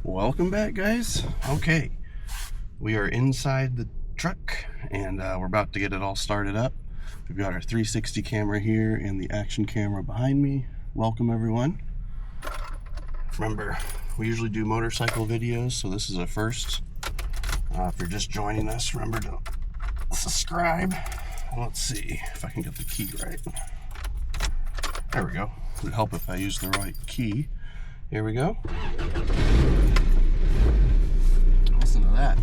Welcome back, guys. Okay, we are inside the truck and we're about to get it all started up. We've got our 360 camera here and the action camera behind me. Welcome, everyone. Remember, we usually do motorcycle videos, so this is a first. If you're just joining us, remember to subscribe. Let's see if I can get the key right. There we go. It would help if I use the right key. Here we go. Listen to that.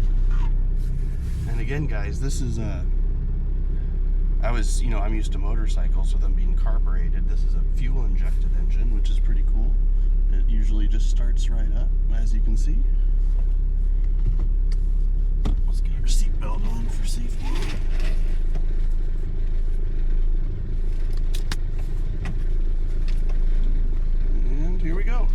And again, guys, this is I'm used to motorcycles with them being carbureted. This is a fuel injected engine, which is pretty cool. It usually just starts right up, as you can see. Let's get our seatbelt on for safety. And here we go.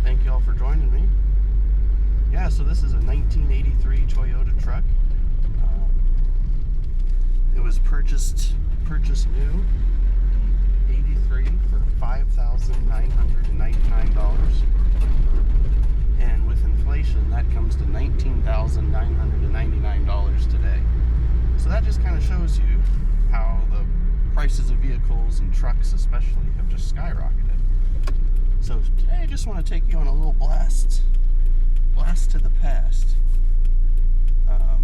Thank you all for joining me. Yeah, so this is a 1983 Toyota truck. It was purchased new in '83 for $5,999, and with inflation, that comes to $19,999 today. So that just kind of shows you how the prices of vehicles and trucks, especially, have just skyrocketed. So today, I just want to take you on a little blast to the past. I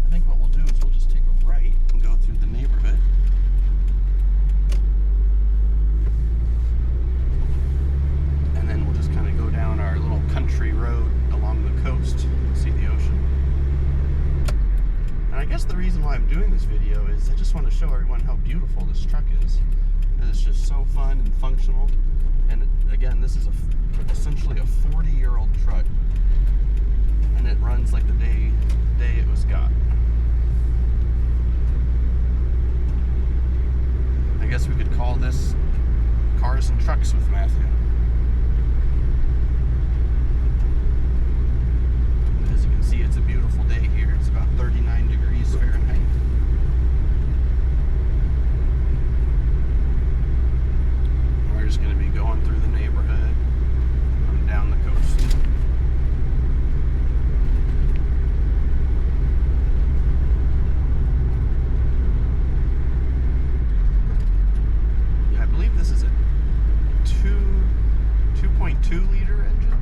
think what we'll do is we'll just take a right and go through the neighborhood. And then we'll just kind of go down our little country road along the coast and see the ocean. And I guess the reason why I'm doing this video is I just want to show everyone how beautiful this truck is. It's just so fun and functional. And again, this is essentially a 40-year-old truck, and it runs like the day it was got. I guess we could call this Cars and Trucks with Matthew. And as you can see, it's a beautiful day here. It's about 39 degrees Fahrenheit. We're just going to be going through the neighborhood and down the coast. Yeah, I believe this is a 2.2 liter engine.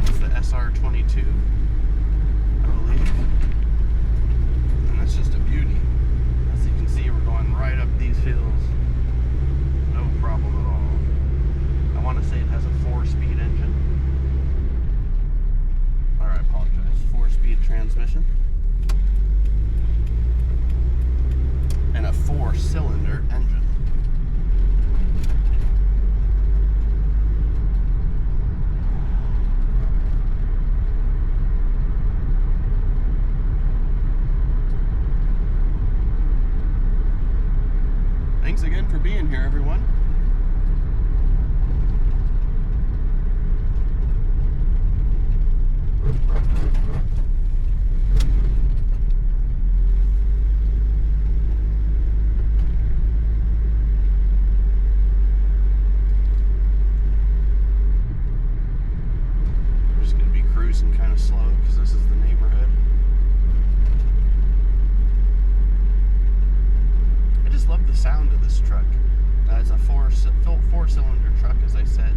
It's the SR22, I believe. And that's just a beauty. As you can see, we're going right up these hills. No problem at all. I want to say it has a 4-speed engine. Or I apologize, 4-speed transmission. And a 4-cylinder engine. Thanks again for being here, everyone. We're just going to be cruising kind of slow because this is the neighborhood. I just love the sound of this truck. It's a four-cylinder truck, as I said.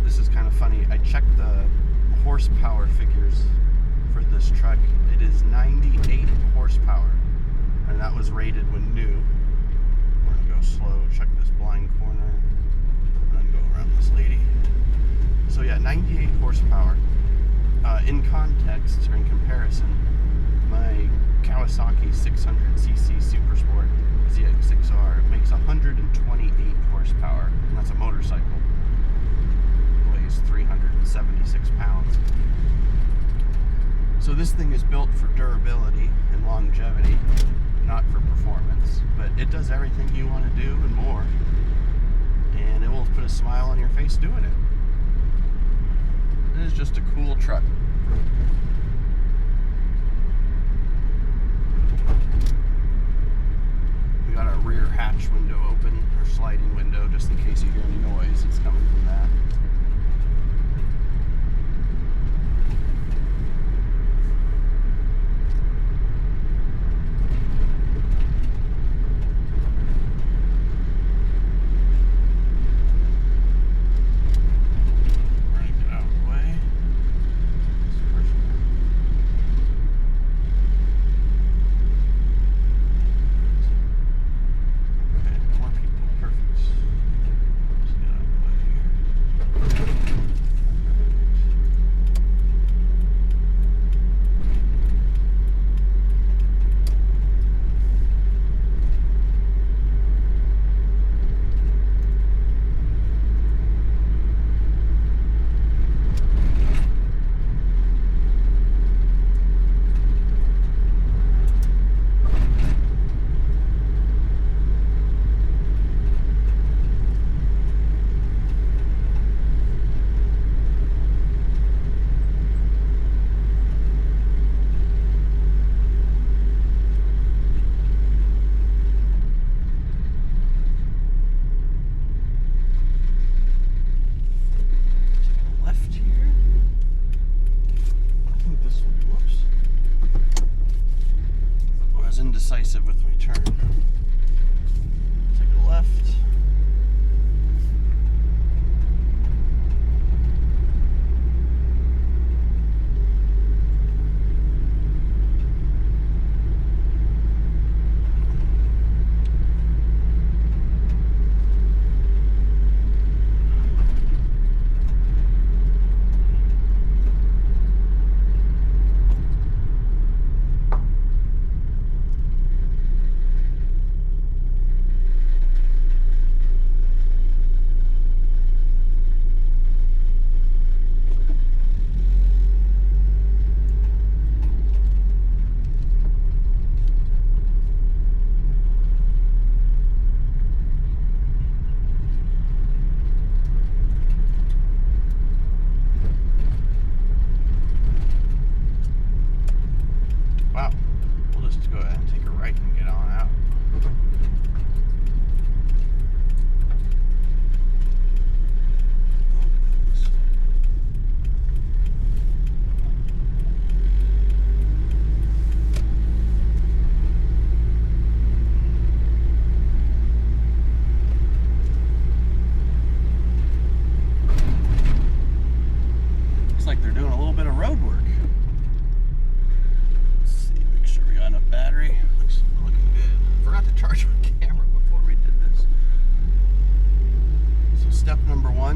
This is kind of funny. I checked the horsepower figures for this truck. It is 98 horsepower, and that was rated when new. We're gonna go slow, check this blind corner, and then go around this lady. So yeah, 98 horsepower. In context, or in comparison, my Kawasaki 600cc Super Sport ZX6R makes 128 horsepower, and that's a motorcycle. It weighs 376 pounds. So this thing is built for durability and longevity, not for performance, but it does everything you want to do and more, and it will put a smile on your face doing it. It is just a cool truck. We got our rear hatch window open, or sliding window, just in case you hear any noise. It's coming from that. Indecisive with my turn. Take a left.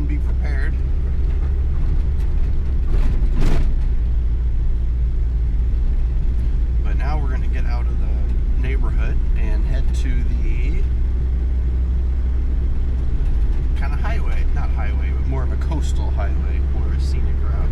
Be prepared. But now we're going to get out of the neighborhood and head to the kind of highway, not highway, but more of a coastal highway, more of a scenic route.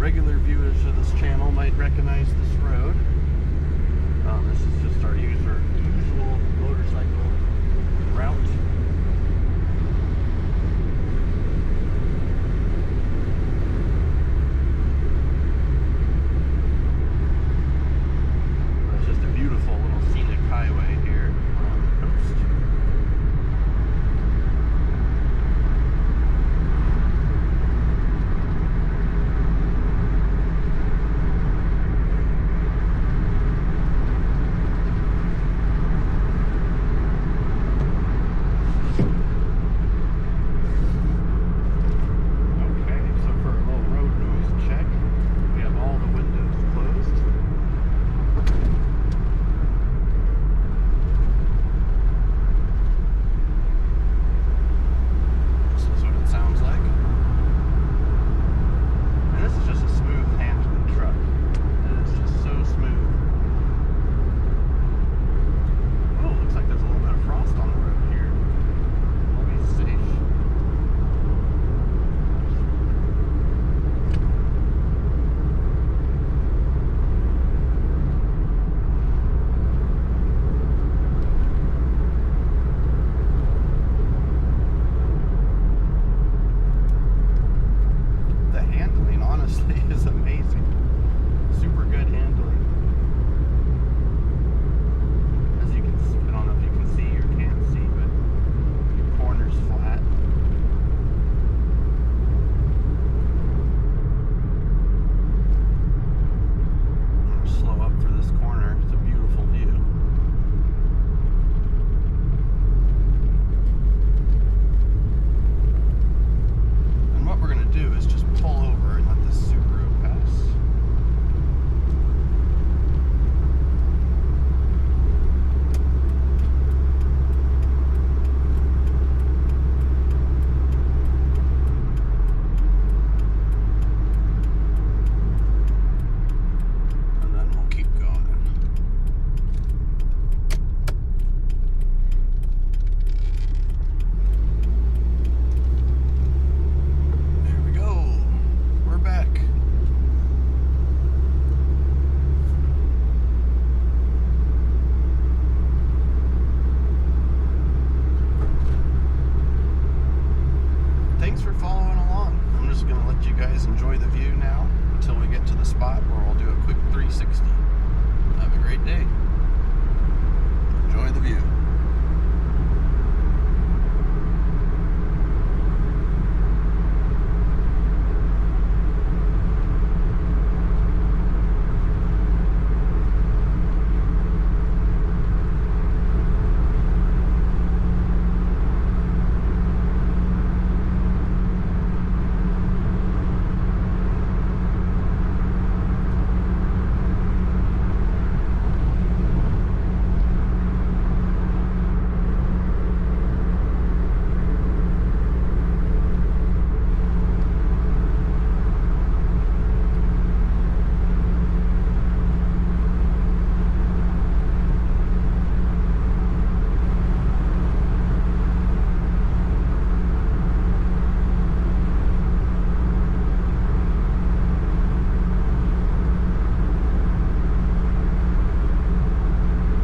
regular viewers of this channel might recognize this road. This is just our usual motorcycle route. It's just a beautiful little scenic highway here on the coast. Is amazing. Super good handling. As you can see, I don't know if you can see or can't see, but the corner's flat. I'll slow up for this corner. It's a beautiful view. And what we're going to do is just pull over and let this Subaru pass. And then we'll keep going. There we go. We're back. Thanks for following along. I'm just going to let you guys enjoy the view now until we get to the spot where we'll do a quick 360. Have a great day. Enjoy the view.